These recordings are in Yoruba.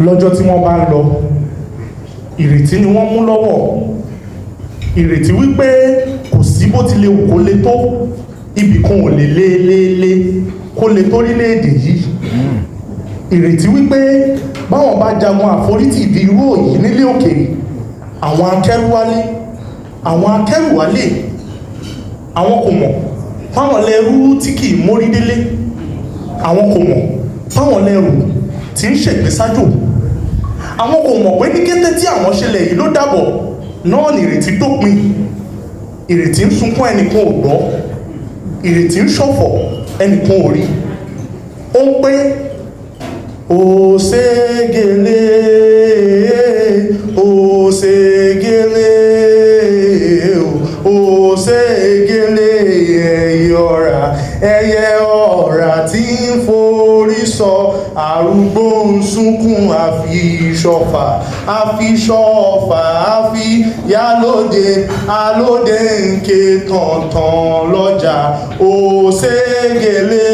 lọ́jọ́ tí wọ́n bá ń lọ ìrètí ni wọ́n mú lọ́wọ́, ìrètí wípé kò sí bó ti lè wù kó le tó, ibì kan ò lè lé kó le tó orílẹ̀-èdè yìí. Ìrètí wípé báwọn bá jagun àforítì ìdí irú òyì nílé òkèèrè, àwọn akẹ́rùwálé àwọn kò mọ̀ fáwọn lẹ́rú tí kìí mórí délé, àwọn kò mọ̀ fáwọn lẹ́rú tí ń ṣègbè sájò, àwọn kò mọ̀ pé ní kété tí àwọn ṣẹlẹ̀ yìí ló dàbọ̀ náà ní ìrètí dópin. Ìrètí ń sunkún ẹnìkan ò gbọ́, ìrètí ń ṣọ̀fọ̀ ẹnìkan ò rí. Ó ń pé òṣègèlè òṣègèlè òṣègèlè ẹyẹ ọ̀rà tí ń forí sọ, arúgbó ń sunkún àfiṣọ̀fà àfi yálóde alóde ń ké tọ̀ntàn lọ́jà òṣègèlè.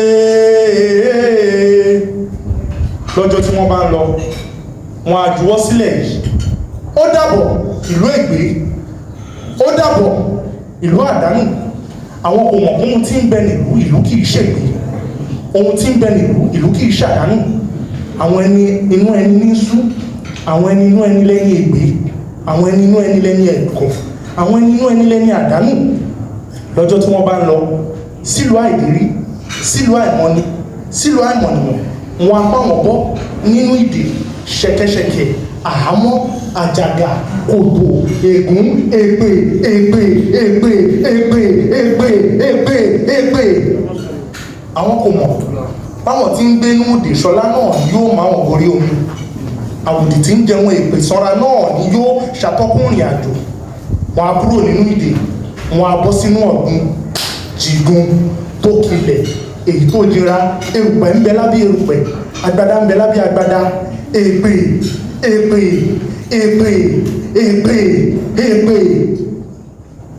Lọ́jọ́ tí wọ́n bá ń lọ wọn á juwọ́ sílẹ̀ yìí, ó dàbọ̀ ìlú ègbé, ó dàbọ̀ ìlú àdánù. Àwọn kò mọ̀ ohun tí ń bẹ nílùú ìlú kìí ṣègbé, ohun tí ń bẹ nílùú ìlú kìí ṣàdánù. Àwọn ẹni inú ẹni ní sú, àwọn ẹni inú ẹni lẹ́ni ègbé, àwọn ẹni inú ẹni lẹ́ni ẹ̀kọ́, àwọn ẹni inú ẹni lẹ́ni àdánù. Lọ́jọ́ tí wọ́n bá ń lọ sílùú àìdérí, sílùú àìmọ́ni, sílùú àìmọ̀nìyàn, wọn apá wọn bọ́ nínú ìdè ṣẹ̀kẹ̀ṣẹ̀kẹ̀, àhámọ́, àjàgà, kòtò, ègún, ègbè. Àwọn kò mọ̀ báwọn tí ń gbé ní òdè ṣọlá náà yóò máa wọ̀n gorí omi, àwòdì tí ń jẹun èpè sanra náà ni yóò ṣàtọ́kùn ìrìn àjò. Wọn á kúrò nínú ìdè, wọn á bọ́ sínú ọ̀gbun jìgun tó kilẹ̀, èyí tó jìra, erùpẹ̀ ń bẹ lábí erùpẹ̀, agbádá ń bẹ lábí agbádá, èpè.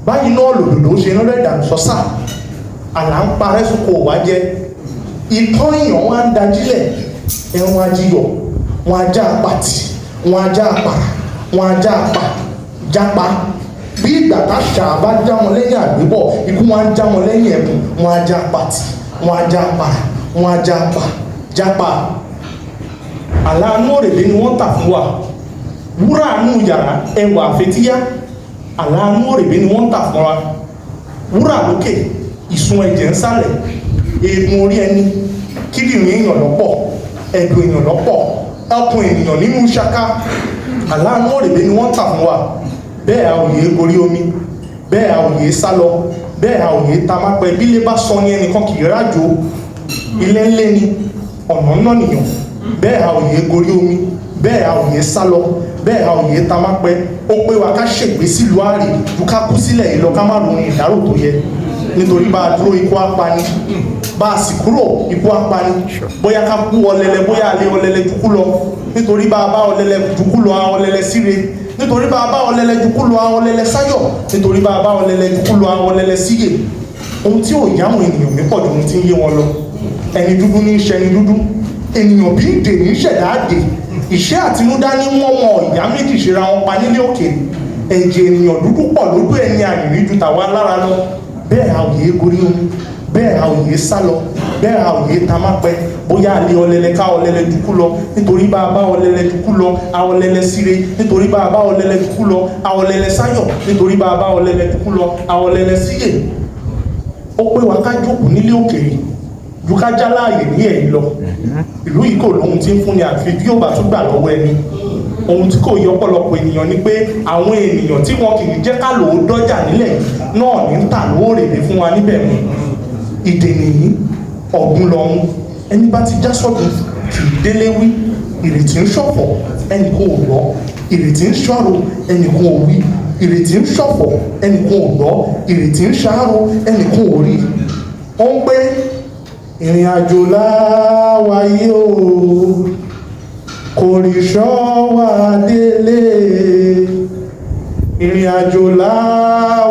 Báyìí náà lòdòdó ṣe ń rẹ̀ dànù sọ́sà, àlà ń parẹ́ sóko wá jẹ́, ìtọ́ èèyàn wá ń dajílẹ̀, ẹran ajíyọ̀, wọn ajá àpàtì, wọn ajá àpàrà, wọn ajá jápa. Bí ìgbà táṣà bá já wọn lẹ́yìn àgbébọ̀, ikú wọn á já wọn lẹ́yìn ẹ̀bùn, wọn ajá àpàtì, wọn ajá àpàrà, wọn ajá jápa. Àlàánú òrèlé ni wọ́n tà fún wa, wúrà àánú yàrá ẹwà àfetíyá. Àlàánú òrèlé ni wọ́n tà fún wa, wúrà lókè, ìsun ẹ̀jẹ̀ ń sálẹ̀, eegun orí ẹni, kíndìnrín èèyàn lọ́pọ̀, ẹ̀dọ̀ èèyàn lọ́pọ̀, ọkùn ènìyàn nínú ṣáká. Àlàánú òrèlé ni wọ́n tà fún wa. Bẹ́ẹ̀ a ò yé gorí omi, bẹ́ẹ̀ a ò yé sálọ, bẹ́ẹ̀ a ò yé tamápẹ́. Bílé bá sọ ní ẹnìkan kì í rájò, ilé ńlé ni ọ̀nà náà nìyàn. Bẹ́ẹ̀ a ò yé gorí omi, bẹ́ẹ̀ a ò yé sálọ, bẹ́ẹ̀ a ò yé tamápẹ́. Ó pé wa ká ṣègbé sílùú àrè ju ká kú sílẹ̀ yìí lọ, ká má ronú ìdárò tó yẹ. Nítorí bá a dúró ikú apani, bá a sì kúrò ikú apani. Bóyá ká kú ọlẹlẹ, bóyá a lé ọlẹlẹ jukú lọ. Nítorí bá a bá ọlẹlẹ jukú lọ, a ọlẹlẹ síre. Nítorí bá a bá ọlẹlẹ jukú lọ, a ọlẹlẹ sáyọ̀. Nítorí bá a bá ọlẹlẹ jukú lọ, a ọlẹlẹ síyè. Ohun tí ò yá àwọn ènìyàn mi pọ̀ ju ohun tí ń yé wọn lọ. Ẹni dúdú ní í ṣe ẹni dúdú, ènìyàn bí ìdè ní ṣẹ̀dá àdè. Ìṣẹ́ àtinúdá ní wọ́n wọn ìyá méjì ṣera wọn pa nílé òkèèrè. Ẹ̀jẹ̀ ènìyàn dúdú pọ̀ lójú ẹni àrìnrí ju tàwa lára lọ. Bẹ́ẹ̀ a ò yé gorí omi, bẹ́ẹ̀ a ò yé sálọ, bẹ́ẹ̀ a ò yé tamápẹ́. Bóyá a lé ọlẹlẹ ká ọlẹlẹ jukú lọ. Nítorí bá a bá ọlẹlẹ jukú lọ, a ọlẹlẹ síre. Nítorí bá a bá ọlẹlẹ jukú lọ, a ọlẹlẹ sáyọ̀. Nítorí bá a bá ọlẹlẹ jukú lọ, a ọlẹlẹ síyè. Ó pé wa ká jókòó nílé òkèèrè ju ká já láàyè ní ẹ̀yìn lọ. Ìlú yìí kò lóhun tí ń fún ni àfi bí yóò bá tún gbà lọ́wọ́ ẹni. Ohun tí kò yẹ ọ̀pọ̀lọpọ̀ ènìyàn ni pé àwọn ènìyàn tí wọn kì í jẹ́ ká lòó dọ́jà nílẹ̀ náà ní ń tà lóòrèlé fún wa níbẹ̀ mú. Ìdè nìyí, ọ̀gbun lọ́hún, ẹni bá ti já sọ́dún kì í délé wí. Ìrètí ń ṣọ̀fọ̀ ẹnì kan ò gbọ́, ìrètí ń ṣọ̀rọ̀ ẹnì kan ò wí. Ìrètí ń ṣọ̀fọ̀ ẹnì kan ò gbọ́, ìrètí ń ṣàárò ẹnì kan ò rí. Ó ń pé ìrìn àjò láwáyé o, kò rí ṣọ́ wa délé. Ìrìn àjò láwáyé